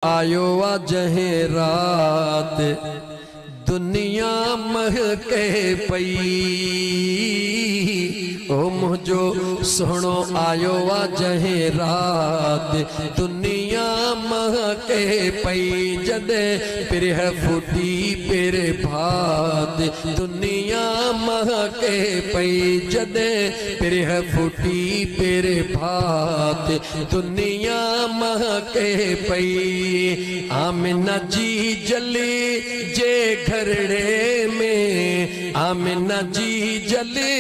आयो जहे रात दुनिया महके पई ओ मुझो सुनो आयो जहे रात दुनिया महके पई जदे पिरह फूटी पिरे भात दुनिया महके पई जदे पिरह फूटी पिरे भात दुनिया महके पई आमिना जी जले जे घरड़े में आमिना जी जले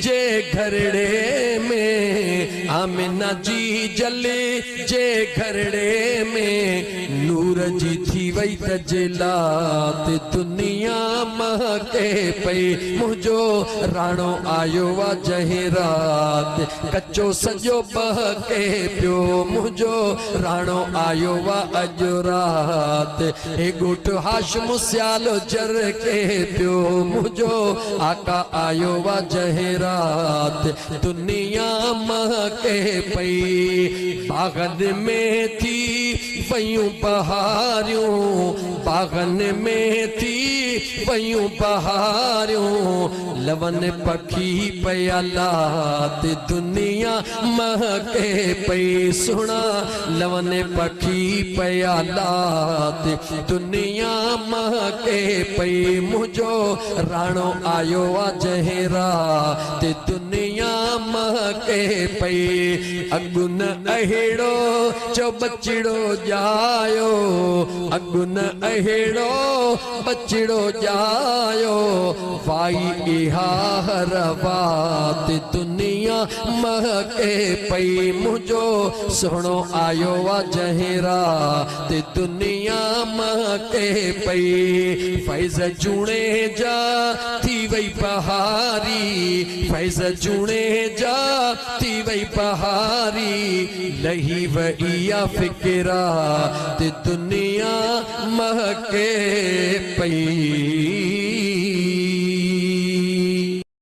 जे घरड़े में आमिना जी जले जे घरड़े में नूर जी थी वई तजलात दुनिया महके पई मुझो राणो आयो वा जहे रात कच्चो सजो बहके पियो मुझो राणो आयो वा अजो रात हे गुट हाशम सियालो जर के पियो मुझो आका आयो वा जहे रात दुनिया महके पई बागन में थी पयूं बहारियों बागन में थी पयूं बहारियों लवन पखी पयालात दुनिया महके पई सुना लवन पखी पयालात दुनिया महके पई मुझो राणो आयो जहे रात दुनिया महके पई अगुन अहिड़ो चो बचिड़ो जायो अगुन अहिड़ो बचिड़ो जायो वाई इहा हर बात दुनिया महके पई मुझो सुनो आयो जहे रात दुनिया महके पई फैज़ जूणे जा थी वई बहारी फैज़ जूणे जा थी वई बहारी लही वइया फिक्रा दुनिया महके पई।